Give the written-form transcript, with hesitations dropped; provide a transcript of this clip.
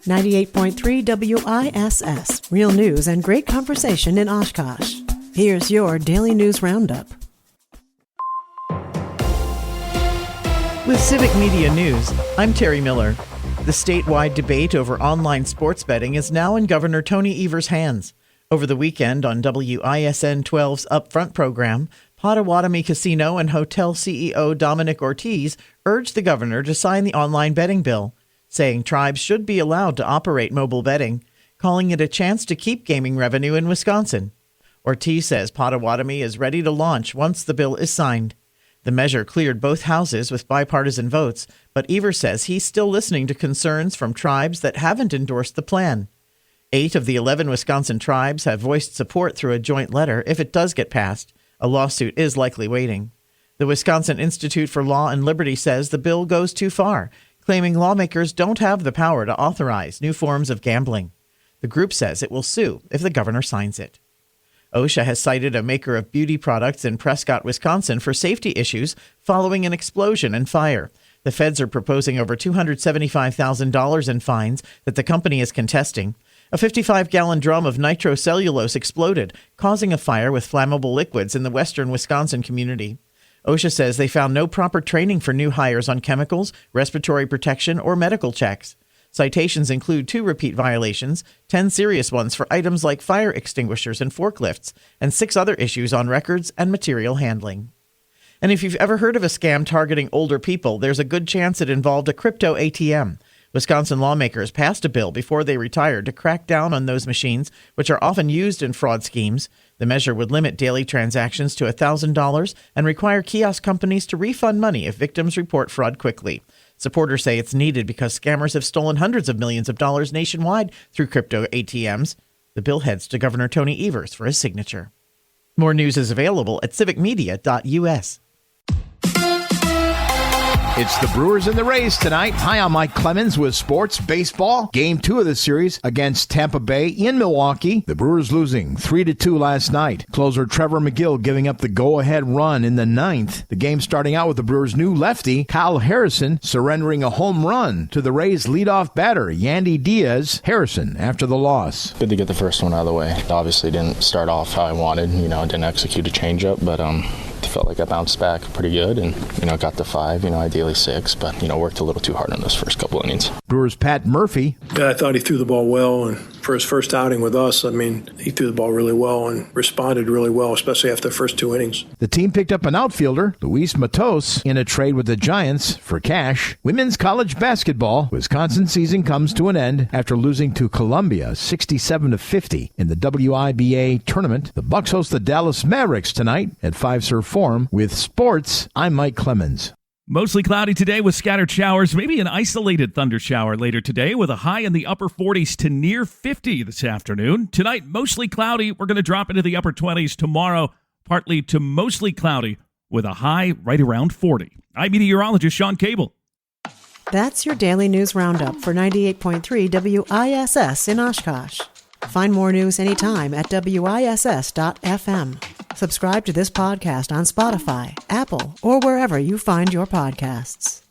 98.3 WISS. Real news and great conversation in Oshkosh. Here's your Daily News Roundup. With Civic Media News, I'm Terry Miller. The statewide debate over online sports betting is now in Governor Tony Evers' hands. Over the weekend on WISN 12's Upfront program, Potawatomi Casino and Hotel CEO Dominic Ortiz urged the governor to sign the online betting bill, saying tribes should be allowed to operate mobile betting, calling it a chance to keep gaming revenue in Wisconsin. Ortiz says Potawatomi is ready to launch once the bill is signed. The measure cleared both houses with bipartisan votes, but Evers says he's still listening to concerns from tribes that haven't endorsed the plan. 8 of the 11 Wisconsin tribes have voiced support through a joint letter if it does get passed. A lawsuit is likely waiting. The Wisconsin Institute for Law and Liberty says the bill goes too far, claiming lawmakers don't have the power to authorize new forms of gambling. The group says it will sue if the governor signs it. OSHA has cited a maker of beauty products in Prescott, Wisconsin for safety issues following an explosion and fire. The feds are proposing over $275,000 in fines that the company is contesting. A 55-gallon drum of nitrocellulose exploded, causing a fire with flammable liquids in the western Wisconsin community. OSHA says they found no proper training for new hires on chemicals, respiratory protection, or medical checks. Citations include 2 repeat violations, 10 serious ones for items like fire extinguishers and forklifts, and 6 other issues on records and material handling. And if you've ever heard of a scam targeting older people, there's a good chance it involved a crypto ATM. Wisconsin lawmakers passed a bill before they retired to crack down on those machines, which are often used in fraud schemes. The measure would limit daily transactions to $1,000 and require kiosk companies to refund money if victims report fraud quickly. Supporters say it's needed because scammers have stolen hundreds of millions of dollars nationwide through crypto ATMs. The bill heads to Governor Tony Evers for his signature. More news is available at civicmedia.us. It's the Brewers in the Rays tonight. Hi, I'm Mike Clemens with Sports Baseball. Game 2 of the series against Tampa Bay in Milwaukee. The Brewers losing 3-2 last night. Closer Trevor McGill giving up the go-ahead run in the 9th. The game starting out with the Brewers' new lefty, Kyle Harrison, surrendering a home run to the Rays' leadoff batter, Yandy Diaz. Harrison after the loss. Good to get the first one out of the way. Obviously didn't start off how I wanted. Didn't execute a changeup, but felt like I bounced back pretty good and, got to 5, ideally 6, but, worked a little too hard in those first couple innings. Brewers' Pat Murphy. Yeah, I thought he threw the ball well, and for his first outing with us, he threw the ball really well and responded really well, especially after the first 2 innings. The team picked up an outfielder, Luis Matos, in a trade with the Giants for cash. Women's college basketball, Wisconsin season comes to an end after losing to Columbia 67-50 in the WIBA tournament. The Bucks host the Dallas Mavericks tonight at Fiserv Forum. With sports, I'm Mike Clemens. Mostly cloudy today with scattered showers, maybe an isolated thunder shower later today with a high in the upper 40s to near 50 this afternoon. Tonight, mostly cloudy. We're going to drop into the upper 20s tomorrow, partly to mostly cloudy with a high right around 40. I'm meteorologist Sean Cable. That's your Daily News Roundup for 98.3 WISS in Oshkosh. Find more news anytime at WISS.FM. Subscribe to this podcast on Spotify, Apple, or wherever you find your podcasts.